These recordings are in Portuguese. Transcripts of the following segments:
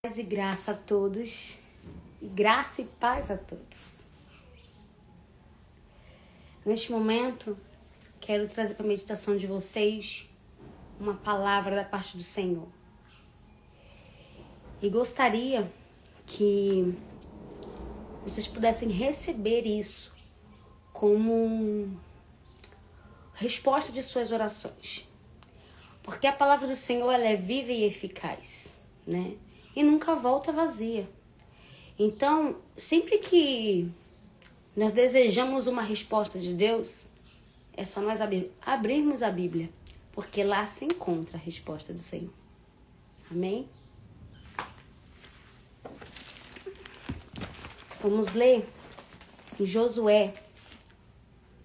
Paz e graça a todos, graça e paz a todos. Neste momento, quero trazer para a meditação de vocês uma palavra da parte do Senhor. E gostaria que vocês pudessem receber isso como resposta de suas orações. Porque a palavra do Senhor ela é viva e eficaz, né? E nunca volta vazia. Então, sempre que nós desejamos uma resposta de Deus, é só nós abrirmos a Bíblia, porque lá se encontra a resposta do Senhor. Amém? Vamos ler em Josué,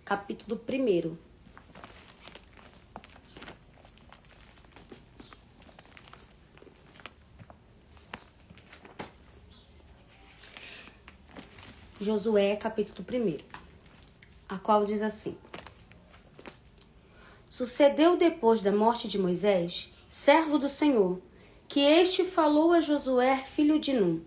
capítulo 1. Josué, capítulo 1, a qual diz assim: Sucedeu depois da morte de Moisés, servo do Senhor, que este falou a Josué, filho de Num,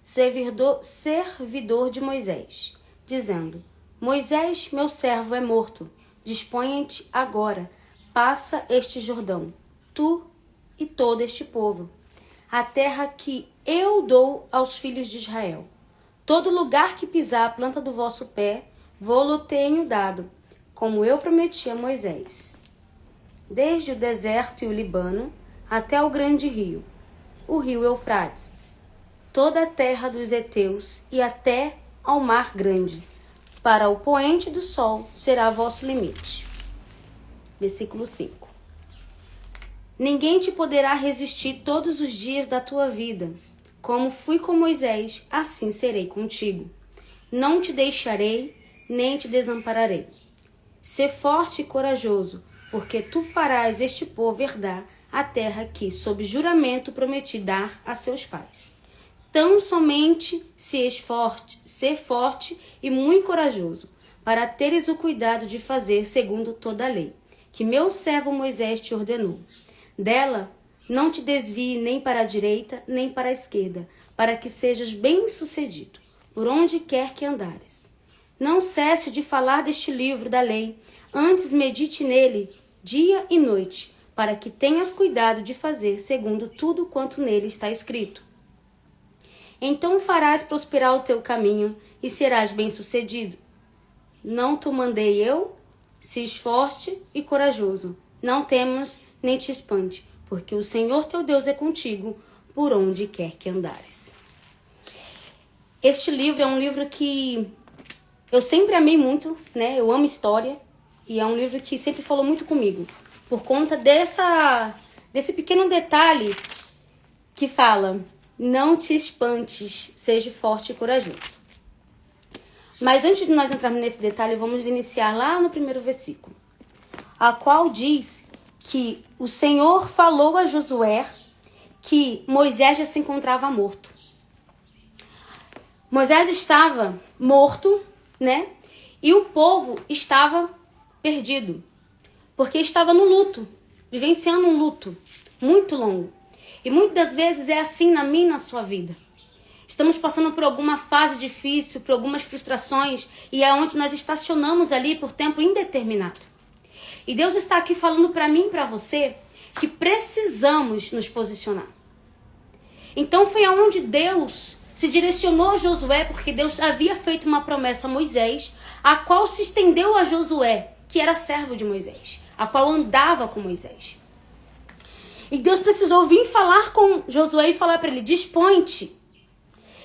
servidor de Moisés, dizendo: Moisés, meu servo, é morto. Disponha-te agora, passa este Jordão, tu e todo este povo, a terra que eu dou aos filhos de Israel. Todo lugar que pisar a planta do vosso pé, vô-lo tenho dado, como eu prometi a Moisés. Desde o deserto e o Líbano, até o grande rio, o rio Eufrates, toda a terra dos heteus e até ao mar grande, para o poente do sol será vosso limite. Versículo 5. Ninguém te poderá resistir todos os dias da tua vida. Como fui com Moisés, assim serei contigo. Não te deixarei, nem te desampararei. Sê forte e corajoso, porque tu farás este povo herdar a terra que, sob juramento, prometi dar a seus pais. Tão somente sê forte e muito corajoso, para teres o cuidado de fazer segundo toda a lei, que meu servo Moisés te ordenou. Dela não te desvie nem para a direita, nem para a esquerda, para que sejas bem-sucedido, por onde quer que andares. Não cesse de falar deste livro da lei, antes medite nele dia e noite, para que tenhas cuidado de fazer segundo tudo quanto nele está escrito. Então farás prosperar o teu caminho e serás bem-sucedido. Não te mandei eu? Seja forte e corajoso, não temas nem te espante, porque o Senhor teu Deus é contigo por onde quer que andares. Este livro é um livro que eu sempre amei muito, né? Eu amo história e é um livro que sempre falou muito comigo, por conta desse pequeno detalhe que fala: não te espantes, seja forte e corajoso. Mas antes de nós entrarmos nesse detalhe, vamos iniciar lá no primeiro versículo, a qual diz que o Senhor falou a Josué que Moisés já se encontrava morto. Moisés estava morto, né? E o povo estava perdido, porque estava no luto, vivenciando um luto muito longo. E muitas das vezes é assim na minha e na sua vida. Estamos passando por alguma fase difícil, por algumas frustrações, e é onde nós estacionamos ali por tempo indeterminado. E Deus está aqui falando para mim e para você que precisamos nos posicionar. Então foi aonde Deus se direcionou a Josué, porque Deus havia feito uma promessa a Moisés, a qual se estendeu a Josué, que era servo de Moisés, a qual andava com Moisés. E Deus precisou vir falar com Josué e falar para ele: dispõe-te.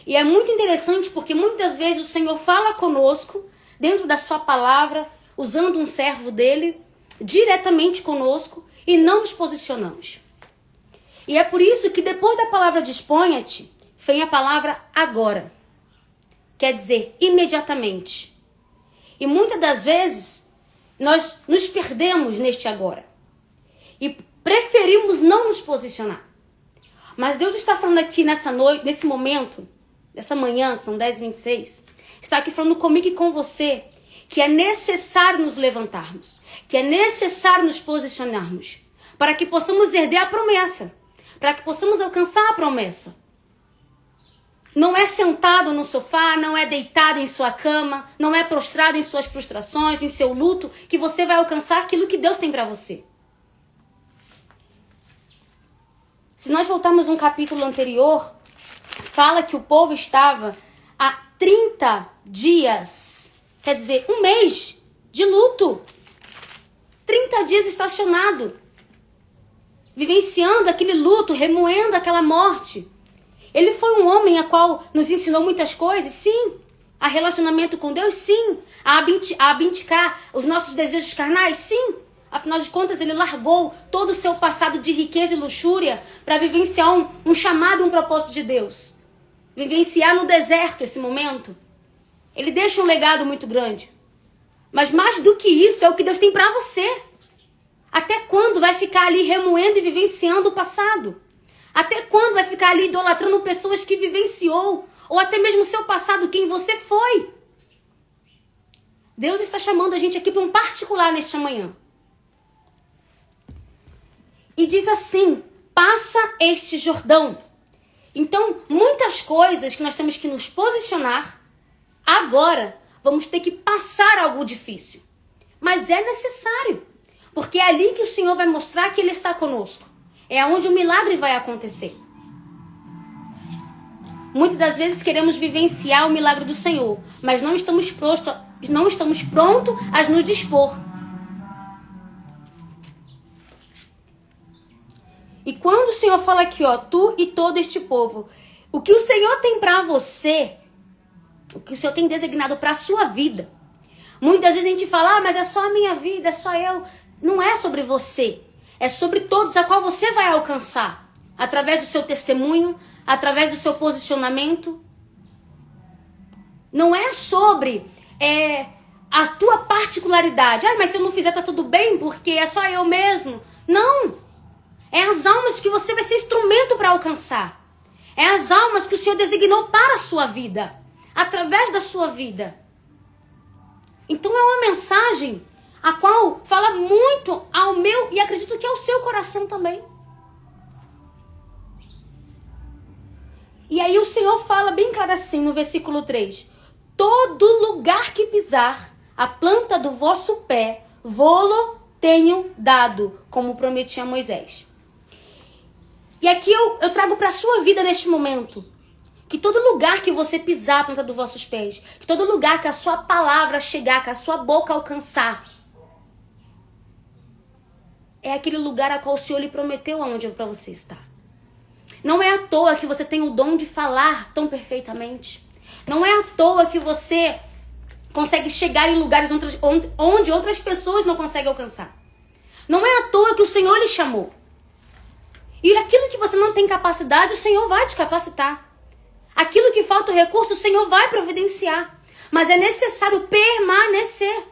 E é muito interessante porque muitas vezes o Senhor fala conosco, dentro da sua palavra, usando um servo dele, diretamente conosco, e não nos posicionamos. E é por isso que depois da palavra disponha-te, vem a palavra agora. Quer dizer, imediatamente. E muitas das vezes, nós nos perdemos neste agora. E preferimos não nos posicionar. Mas Deus está falando aqui nessa noite, nesse momento, nessa manhã, que são 10h26, está aqui falando comigo e com você, que é necessário nos levantarmos, que é necessário nos posicionarmos, para que possamos herdar a promessa, para que possamos alcançar a promessa. Não é sentado no sofá, não é deitado em sua cama, não é prostrado em suas frustrações, em seu luto, que você vai alcançar aquilo que Deus tem para você. Se nós voltarmos um capítulo anterior, fala que o povo estava há 30 dias, quer dizer, um mês de luto. 30 dias estacionado, vivenciando aquele luto, remoendo aquela morte. Ele foi um homem a qual nos ensinou muitas coisas, sim. A relacionamento com Deus, sim. A abdicar os nossos desejos carnais, sim. Afinal de contas, ele largou todo o seu passado de riqueza e luxúria para vivenciar um chamado e um propósito de Deus. Vivenciar no deserto esse momento. Ele deixa um legado muito grande. Mas mais do que isso, é o que Deus tem para você. Até quando vai ficar ali remoendo e vivenciando o passado? Até quando vai ficar ali idolatrando pessoas que vivenciou? Ou até mesmo o seu passado, quem você foi? Deus está chamando a gente aqui para um particular nesta manhã. E diz assim, passa este Jordão. Então, muitas coisas que nós temos que nos posicionar, agora vamos ter que passar algo difícil. Mas é necessário, porque é ali que o Senhor vai mostrar que Ele está conosco. É onde o milagre vai acontecer. Muitas das vezes queremos vivenciar o milagre do Senhor, mas não estamos prontos a nos dispor. E quando o Senhor fala aqui, ó, tu e todo este povo, o que o Senhor tem para você, o que o Senhor tem designado para a sua vida. Muitas vezes a gente fala, mas é só a minha vida, é só eu. Não é sobre você. É sobre todos a qual você vai alcançar. Através do seu testemunho, através do seu posicionamento. Não é sobre a tua particularidade. Mas se eu não fizer, tá tudo bem, porque é só eu mesmo. Não. É as almas que você vai ser instrumento para alcançar. É as almas que o Senhor designou para a sua vida. Através da sua vida. Então é uma mensagem a qual fala muito ao meu e acredito que ao seu coração também. E aí o Senhor fala bem claro assim no versículo 3. Todo lugar que pisar a planta do vosso pé, vô-lo tenho dado, como prometi a Moisés. E aqui eu trago para a sua vida neste momento. Que todo lugar que você pisar a planta dos vossos pés, que todo lugar que a sua palavra chegar, que a sua boca alcançar, é aquele lugar a qual o Senhor lhe prometeu aonde é para você estar. Não é à toa que você tem o dom de falar tão perfeitamente. Não é à toa que você consegue chegar em lugares onde outras pessoas não conseguem alcançar. Não é à toa que o Senhor lhe chamou. E aquilo que você não tem capacidade, o Senhor vai te capacitar. Aquilo que falta o recurso, o Senhor vai providenciar. Mas é necessário permanecer.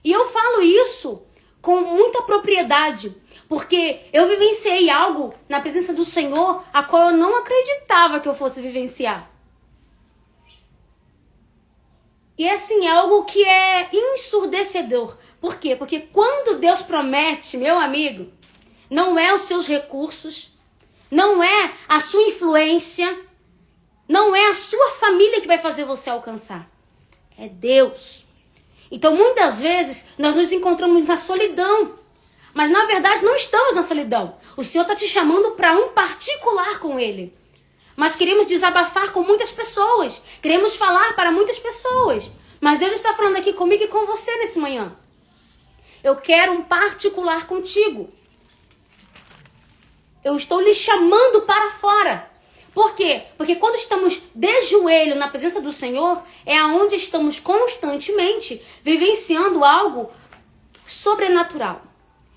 E eu falo isso com muita propriedade, porque eu vivenciei algo na presença do Senhor a qual eu não acreditava que eu fosse vivenciar. E assim, é algo que é ensurdecedor. Por quê? Porque quando Deus promete, meu amigo, não é os seus recursos, não é a sua influência, não é a sua família que vai fazer você alcançar. É Deus. Então, muitas vezes, nós nos encontramos na solidão. Mas, na verdade, não estamos na solidão. O Senhor está te chamando para um particular com Ele. Mas queremos desabafar com muitas pessoas. Queremos falar para muitas pessoas. Mas Deus está falando aqui comigo e com você nesse manhã. Eu quero um particular contigo. Eu estou lhe chamando para fora. Por quê? Porque quando estamos de joelho na presença do Senhor, é aonde estamos constantemente vivenciando algo sobrenatural.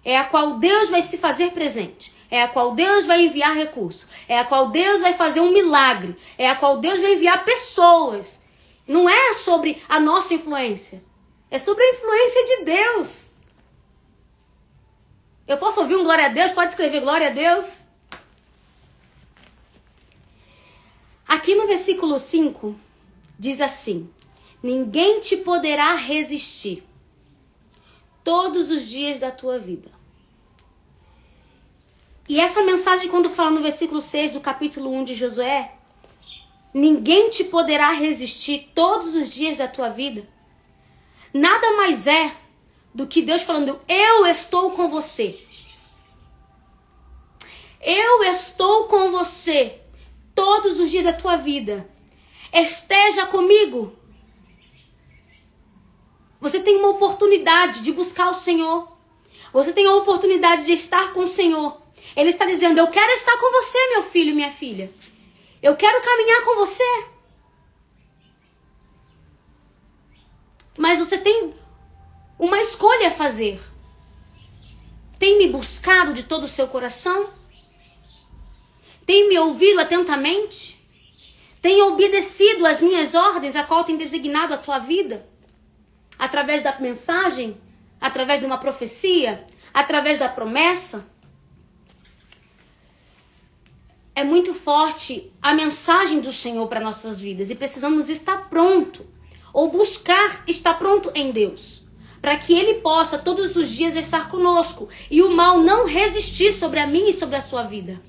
É a qual Deus vai se fazer presente. É a qual Deus vai enviar recurso. É a qual Deus vai fazer um milagre. É a qual Deus vai enviar pessoas. Não é sobre a nossa influência. É sobre a influência de Deus. Eu posso ouvir um glória a Deus? Pode escrever glória a Deus? Aqui no versículo 5, diz assim: ninguém te poderá resistir todos os dias da tua vida. E essa mensagem, quando fala no versículo 6 do capítulo 1 de Josué, ninguém te poderá resistir todos os dias da tua vida. Nada mais é do que Deus falando, eu estou com você. Eu estou com você todos os dias da tua vida. Esteja comigo. Você tem uma oportunidade de buscar o Senhor. Você tem a oportunidade de estar com o Senhor. Ele está dizendo, eu quero estar com você, meu filho e minha filha. Eu quero caminhar com você. Mas você tem uma escolha a fazer. Tem me buscado de todo o seu coração? Tem me ouvido atentamente? Tem obedecido às minhas ordens, a qual tem designado a tua vida? Através da mensagem? Através de uma profecia? Através da promessa? É muito forte a mensagem do Senhor para nossas vidas e precisamos estar pronto, ou buscar estar pronto em Deus, para que Ele possa todos os dias estar conosco e o mal não resistir sobre a mim e sobre a sua vida.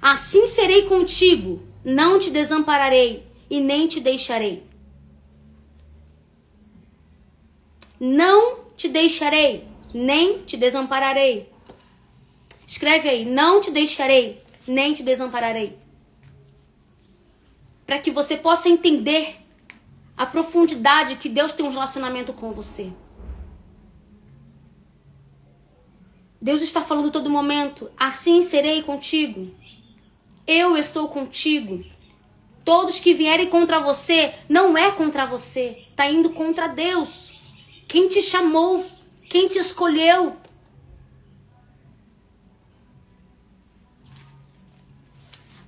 Assim serei contigo, não te desampararei e nem te deixarei. Não te deixarei, nem te desampararei. Escreve aí, não te deixarei, nem te desampararei. Para que você possa entender a profundidade que Deus tem um relacionamento com você. Deus está falando todo momento, assim serei contigo. Eu estou contigo. Todos que vierem contra você, não é contra você, está indo contra Deus. Quem te chamou, quem te escolheu.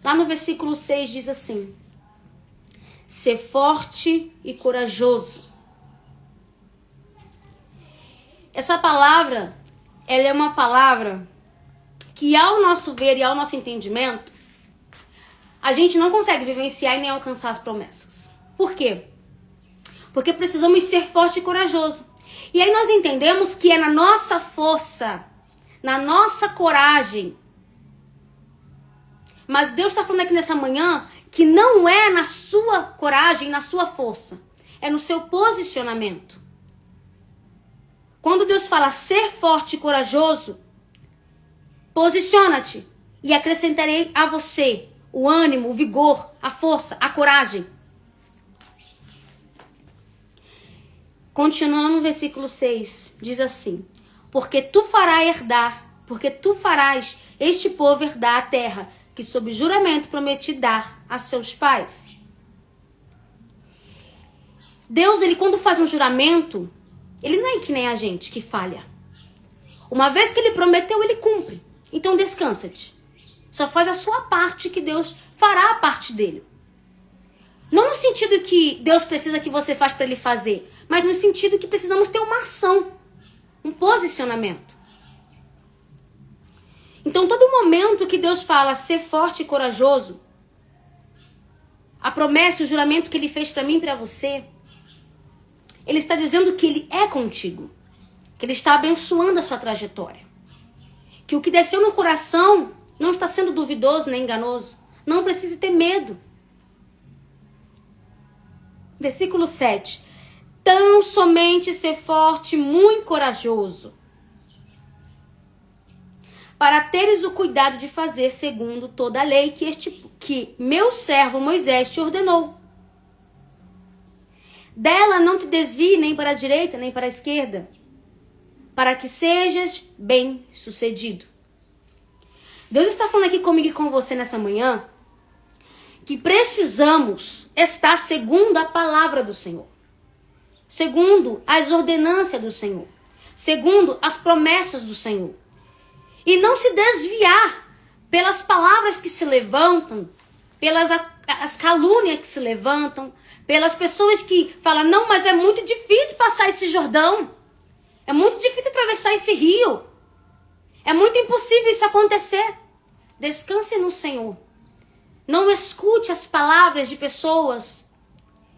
Lá no versículo 6 diz assim, ser forte e corajoso. Essa palavra, ela é uma palavra que ao nosso ver e ao nosso entendimento, a gente não consegue vivenciar e nem alcançar as promessas. Por quê? Porque precisamos ser forte e corajoso. E aí nós entendemos que é na nossa força, na nossa coragem. Mas Deus está falando aqui nessa manhã que não é na sua coragem, na sua força. É no seu posicionamento. Quando Deus fala ser forte e corajoso, posiciona-te e acrescentarei a você o ânimo, o vigor, a força, a coragem. Continuando no versículo 6, diz assim, porque tu farás este povo herdar a terra que sob juramento prometi dar a seus pais. Deus, ele quando faz um juramento, ele não é que nem a gente que falha. Uma vez que ele prometeu, ele cumpre. Então descansa-te. Só faz a sua parte que Deus fará a parte dele. Não no sentido que Deus precisa que você faça para ele fazer, mas no sentido que precisamos ter uma ação, um posicionamento. Então, todo momento que Deus fala ser forte e corajoso, a promessa, o juramento que Ele fez para mim e para você, Ele está dizendo que Ele é contigo, que Ele está abençoando a sua trajetória, que o que desceu no coração não está sendo duvidoso nem enganoso, não precisa ter medo. Versículo 7. Tão somente ser forte, muito corajoso, para teres o cuidado de fazer segundo toda a lei que meu servo Moisés te ordenou. Dela não te desvie nem para a direita, nem para a esquerda, para que sejas bem-sucedido. Deus está falando aqui comigo e com você nessa manhã, que precisamos estar segundo a palavra do Senhor, segundo as ordenanças do Senhor, segundo as promessas do Senhor. E não se desviar pelas palavras que se levantam, pelas as calúnias que se levantam, pelas pessoas que falam, não, mas é muito difícil passar esse Jordão. É muito difícil atravessar esse rio. É muito impossível isso acontecer. Descanse no Senhor. Não escute as palavras de pessoas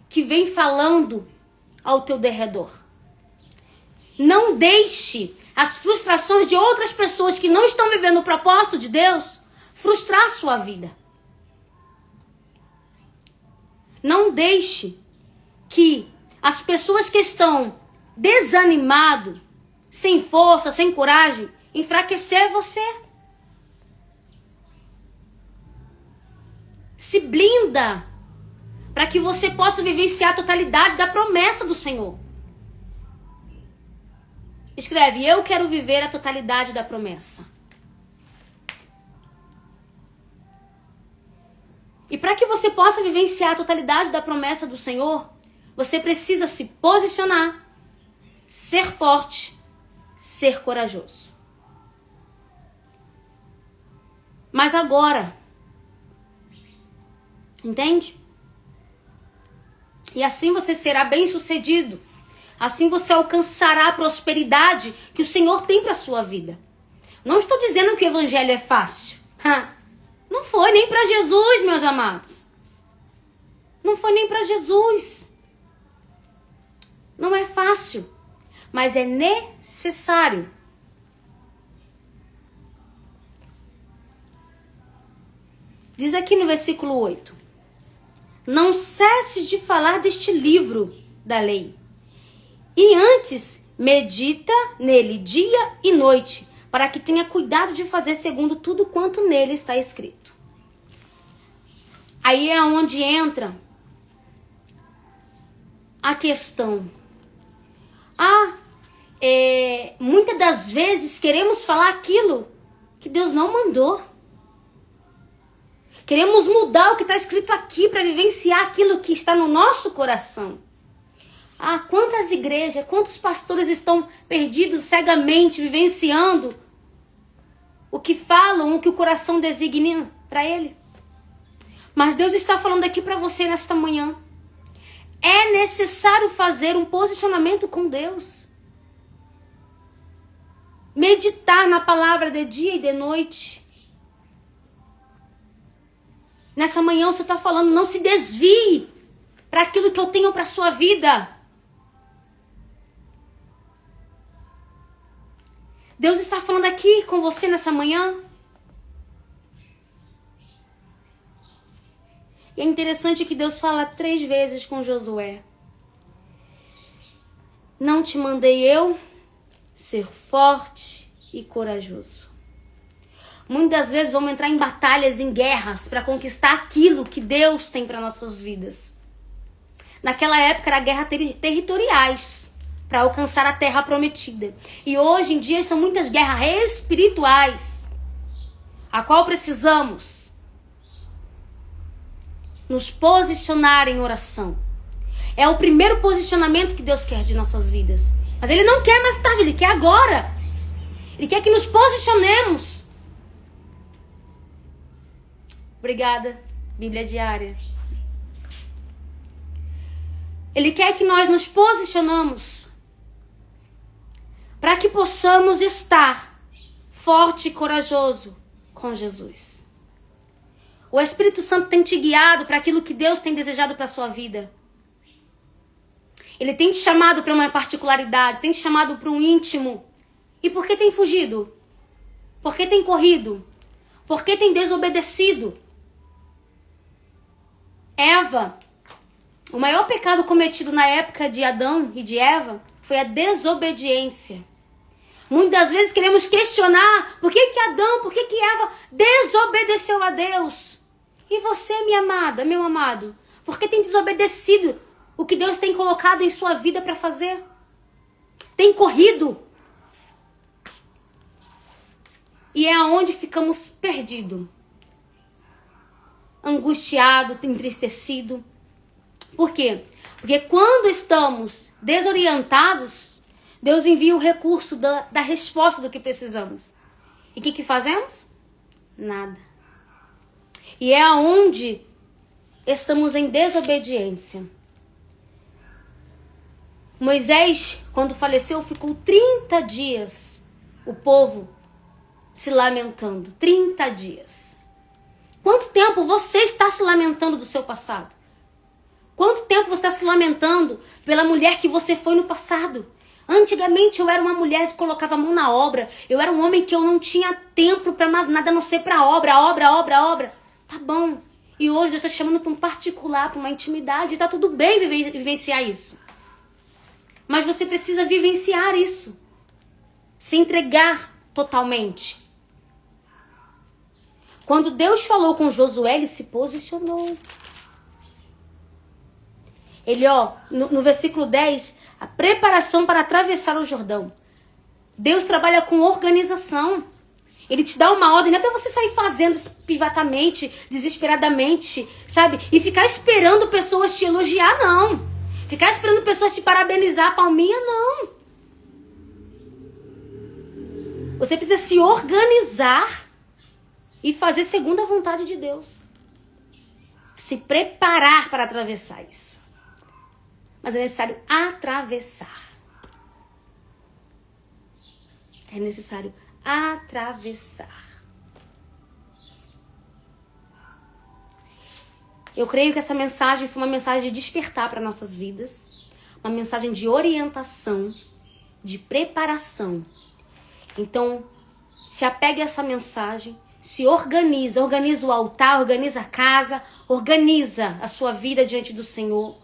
que vêm falando ao teu derredor. Não deixe as frustrações de outras pessoas que não estão vivendo o propósito de Deus frustrar a sua vida. Não deixe que as pessoas que estão desanimado, sem força, sem coragem, enfraquecer você. Se blinda para que você possa vivenciar a totalidade da promessa do Senhor. Escreve: eu quero viver a totalidade da promessa. E para que você possa vivenciar a totalidade da promessa do Senhor, você precisa se posicionar, ser forte, ser corajoso. Mas agora, entende? E assim você será bem-sucedido. Assim você alcançará a prosperidade que o Senhor tem para sua vida. Não estou dizendo que o evangelho é fácil. Não foi nem para Jesus, meus amados. Não foi nem para Jesus. Não é fácil, mas é necessário. Diz aqui no versículo 8: não cesses de falar deste livro da lei, e antes medita nele dia e noite, para que tenha cuidado de fazer segundo tudo quanto nele está escrito. Aí é onde entra a questão. Muitas das vezes queremos falar aquilo que Deus não mandou. Queremos mudar o que está escrito aqui para vivenciar aquilo que está no nosso coração. Quantas igrejas, quantos pastores estão perdidos cegamente, vivenciando o que falam, o que o coração designa para ele. Mas Deus está falando aqui para você nesta manhã. É necessário fazer um posicionamento com Deus. Meditar na palavra de dia e de noite. Nessa manhã o Senhor está falando: não se desvie para aquilo que eu tenho para a sua vida. Deus está falando aqui com você nessa manhã. E é interessante que Deus fala 3 vezes com Josué: não te mandei eu ser forte e corajoso. Muitas vezes vamos entrar em batalhas, em guerras, para conquistar aquilo que Deus tem para nossas vidas. Naquela época era guerra territoriais, para alcançar a terra prometida. E hoje em dia são muitas guerras espirituais, a qual precisamos nos posicionar em oração. É o primeiro posicionamento que Deus quer de nossas vidas. Mas Ele não quer mais tarde, Ele quer agora. Ele quer que nos posicionemos. Obrigada, Bíblia Diária. Ele quer que nós nos posicionamos para que possamos estar forte e corajoso com Jesus. O Espírito Santo tem te guiado para aquilo que Deus tem desejado para a sua vida. Ele tem te chamado para uma particularidade, tem te chamado para um íntimo. E por que tem fugido? Por que tem corrido? Por que tem desobedecido? Eva, o maior pecado cometido na época de Adão e de Eva foi a desobediência. Muitas vezes queremos questionar por que Adão, por que Eva desobedeceu a Deus. E você, minha amada, meu amado, por que tem desobedecido o que Deus tem colocado em sua vida para fazer? Tem corrido. E é aonde ficamos perdidos. Angustiado, entristecido. Por quê? Porque quando estamos desorientados, Deus envia o recurso da resposta do que precisamos. E o que fazemos? Nada. E é aonde estamos em desobediência. Moisés, quando faleceu, ficou 30 dias, o povo se lamentando. 30 dias. Quanto tempo você está se lamentando do seu passado? Quanto tempo você está se lamentando pela mulher que você foi no passado? Antigamente eu era uma mulher que colocava a mão na obra. Eu era um homem que eu não tinha tempo para mais nada a não ser para obra. Tá bom. E hoje Deus está te chamando para um particular, para uma intimidade. E tá tudo bem vivenciar isso. Mas você precisa vivenciar isso. Se entregar totalmente. Quando Deus falou com Josué, ele se posicionou. Ele, no versículo 10, a preparação para atravessar o Jordão. Deus trabalha com organização. Ele te dá uma ordem, não é pra você sair fazendo privatamente, desesperadamente, sabe? E ficar esperando pessoas te elogiar, não. Ficar esperando pessoas te parabenizar, palminha, não. Você precisa se organizar e fazer segundo a vontade de Deus. Se preparar para atravessar isso. Mas é necessário atravessar. É necessário atravessar. Eu creio que essa mensagem foi uma mensagem de despertar para nossas vidas, uma mensagem de orientação, de preparação. Então, se apegue a essa mensagem, se organiza o altar, organiza a casa, organiza a sua vida diante do Senhor,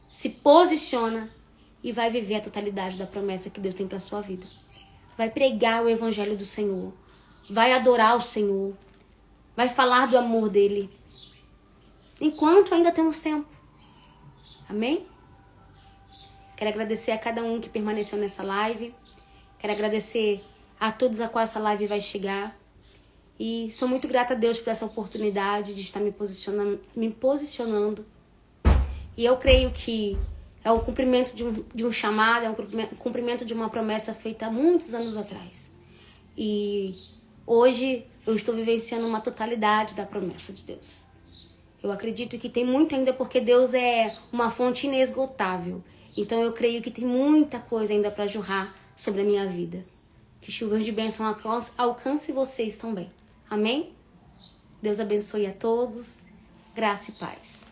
se posiciona e vai viver a totalidade da promessa que Deus tem para a sua vida. Vai pregar o evangelho do Senhor. Vai adorar o Senhor. Vai falar do amor dele. Enquanto ainda temos tempo. Amém? Quero agradecer a cada um que permaneceu nessa live. Quero agradecer a todos a qual essa live vai chegar. E sou muito grata a Deus por essa oportunidade de estar me posicionando. E eu creio que é o cumprimento de um chamado, é um cumprimento de uma promessa feita há muitos anos atrás. E hoje eu estou vivenciando uma totalidade da promessa de Deus. Eu acredito que tem muito ainda porque Deus é uma fonte inesgotável. Então eu creio que tem muita coisa ainda para jorrar sobre a minha vida. Que chuvas de bênção alcance vocês também. Amém? Deus abençoe a todos. Graça e paz.